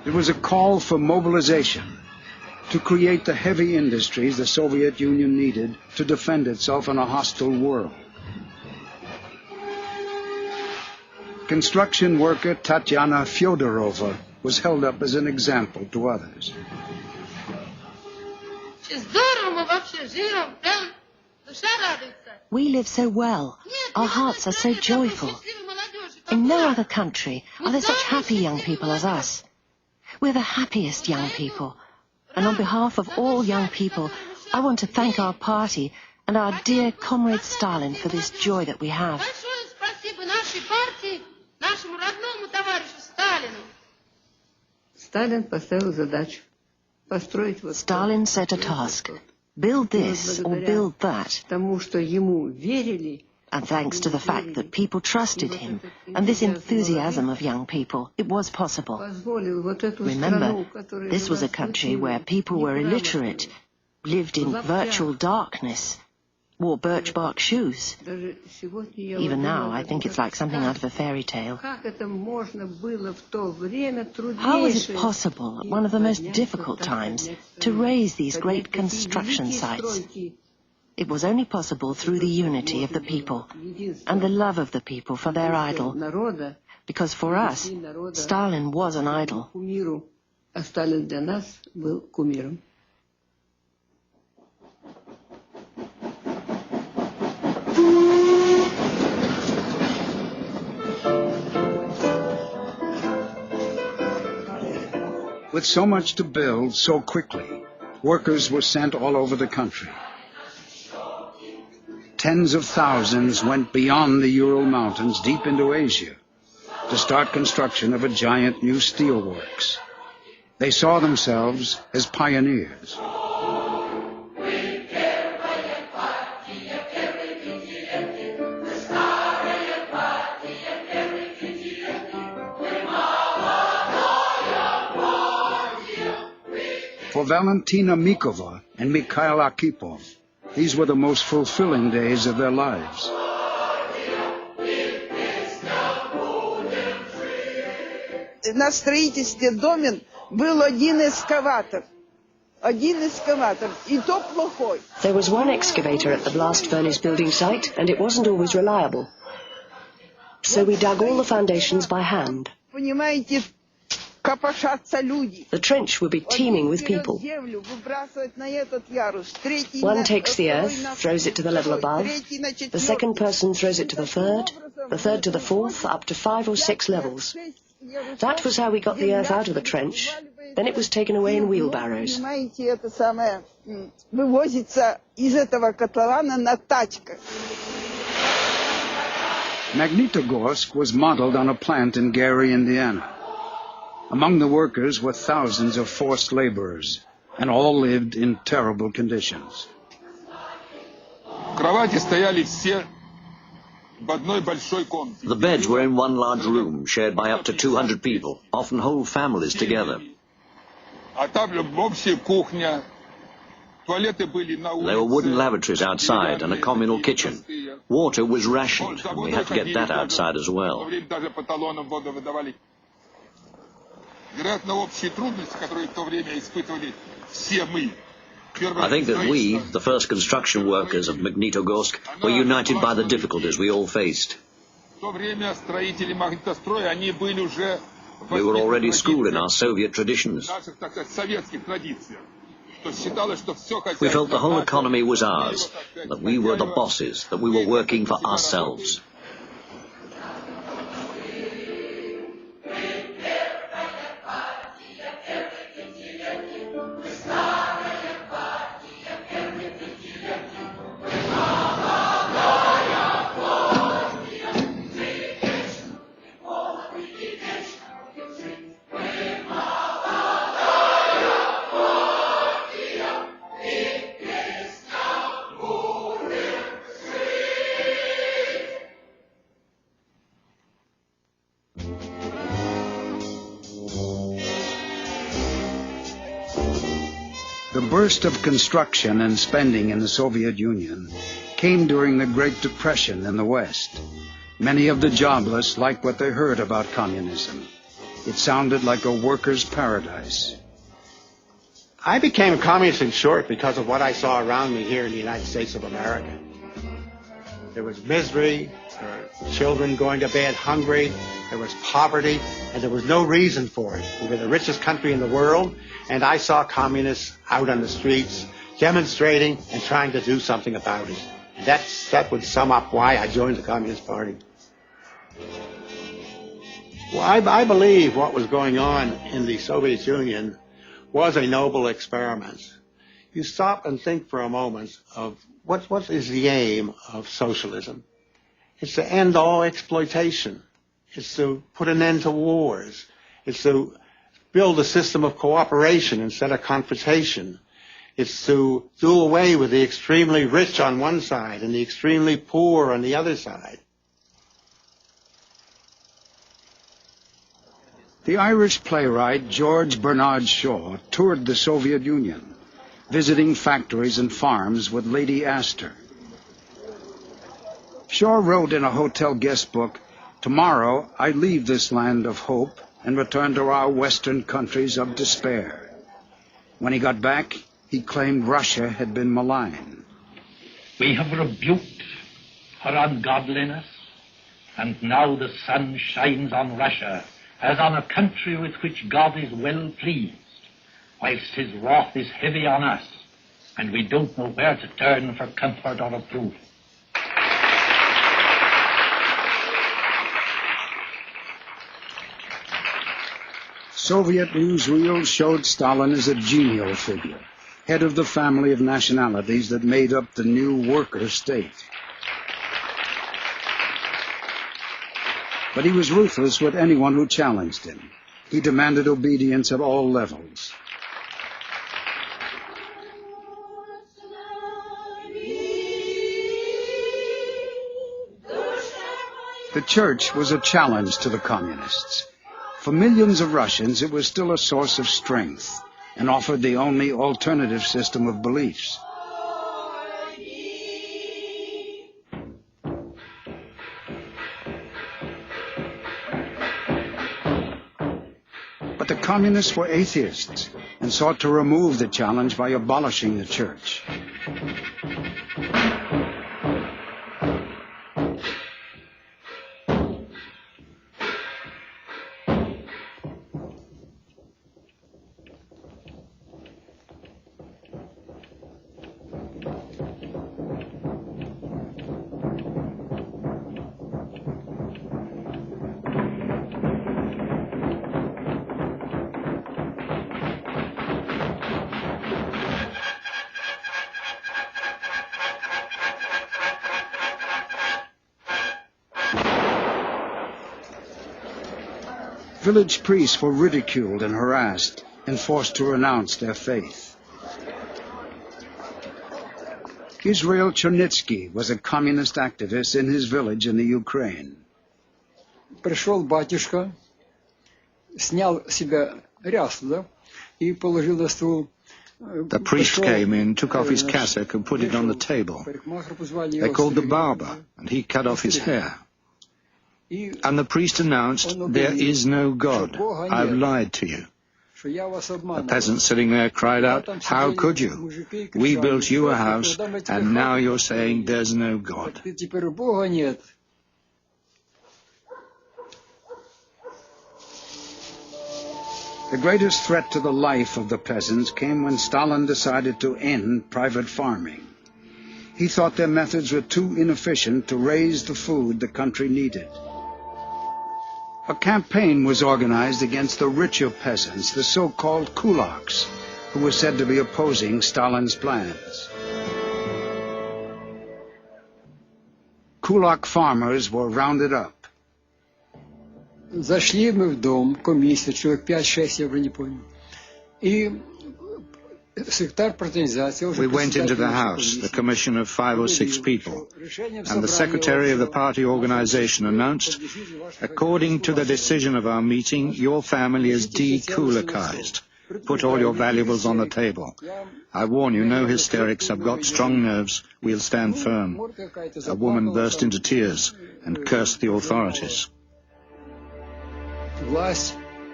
It was a call for mobilization to create the heavy industries the Soviet Union needed to defend itself in a hostile world. Construction worker Tatyana Fyodorova was held up as an example to others. We live so well. Our hearts are so joyful. In no other country are there such happy young people as us. We're the happiest young people. And on behalf of all young people, I want to thank our party and our dear comrade Stalin for this joy that we have. Stalin set a task. Build this or build that. And thanks to the fact that people trusted him and this enthusiasm of young people, it was possible. Remember, this was a country where people were illiterate, lived in virtual darkness, wore birch bark shoes. Even now, I think it's like something out of a fairy tale. How was it possible at one of the most difficult times to raise these great construction sites? It was only possible through the unity of the people and the love of the people for their idol. Because for us, Stalin was an idol. With so much to build so quickly, workers were sent all over the country. Tens of thousands went beyond the Ural Mountains deep into Asia to start construction of a giant new steelworks. They saw themselves as pioneers. For Valentina Mikova and Mikhail Arkhipov, these were the most fulfilling days of their lives. На строительстве домен был один экскаватор. И то плохой. There was one excavator at the blast furnace building site, and it wasn't always reliable. So we dug all the foundations by hand. Понимаете, копошатся люди. The trench would be teeming with people. One takes the earth, throws it to the level above. The second person throws it to the third to the fourth, up to 5 or 6 levels. That was how we got the earth out of the trench. Then it was taken away in wheelbarrows. Magnitogorsk was modeled on a plant in Gary, Indiana. Among the workers were thousands of forced laborers, and all lived in terrible conditions. The beds were in one large room, shared by up to 200 people, often whole families together. There were wooden lavatories outside and a communal kitchen. Water was rationed, and we had to get that outside as well. I think that we, the first construction workers of Magnitogorsk, were united by the difficulties we all faced. We were already schooled in our Soviet traditions. We felt the whole economy was ours, that we were the bosses, that we were working for ourselves. The burst of construction and spending in the Soviet Union came during the Great Depression in the West. Many of the jobless liked what they heard about communism. It sounded like a worker's paradise. I became a communist in short because of what I saw around me here in the United States of America. There was misery, there were children going to bed hungry, there was poverty, and there was no reason for it. We were the richest country in the world, and I saw communists out on the streets demonstrating and trying to do something about it. That would sum up why I joined the Communist Party. Well, I believe what was going on in the Soviet Union was a noble experiment. You stop and think for a moment of what is the aim of socialism? It's to end all exploitation. It's to put an end to wars. It's to build a system of cooperation instead of confrontation. It's to do away with the extremely rich on one side and the extremely poor on the other side. The Irish playwright George Bernard Shaw toured the Soviet Union, visiting factories and farms with Lady Astor. Shaw wrote in a hotel guest book, "Tomorrow I leave this land of hope and return to our Western countries of despair." When he got back, he claimed Russia had been maligned. "We have rebuked her ungodliness, and now the sun shines on Russia as on a country with which God is well pleased, whilst his wrath is heavy on us, and we don't know where to turn for comfort or approval." Soviet newsreels showed Stalin as a genial figure, head of the family of nationalities that made up the new worker state. But he was ruthless with anyone who challenged him. He demanded obedience at all levels. The church was a challenge to the communists. For millions of Russians, it was still a source of strength and offered the only alternative system of beliefs. But the communists were atheists and sought to remove the challenge by abolishing the church. Village priests were ridiculed and harassed and forced to renounce their faith. Israel Chernitsky was a communist activist in his village in the Ukraine. Пришел батюшка, снял себя рясу и положил на стул. The priest came in, took off his cassock and put it on the table. They called the barber, and he cut off his hair. And the priest announced, "There is no God. I've lied to you." The peasant sitting there cried out, "How could you? We built you a house, and now you're saying there's no God." The greatest threat to the life of the peasants came when Stalin decided to end private farming. He thought their methods were too inefficient to raise the food the country needed. A campaign was organized against the richer peasants, the so-called kulaks, who were said to be opposing Stalin's plans. Kulak farmers were rounded up. Зашли мы в дом, комиссия, человек 5-6, я уже не помню. И секретарь партизации... We went into the house, the commission of 5 or 6 people, and the secretary of the party organization announced, "According to the decision of our meeting, your family is de-kulakized. Put all your valuables on the table. I warn you, no hysterics. I've got strong nerves. We'll stand firm." A woman burst into tears and cursed the authorities. Власть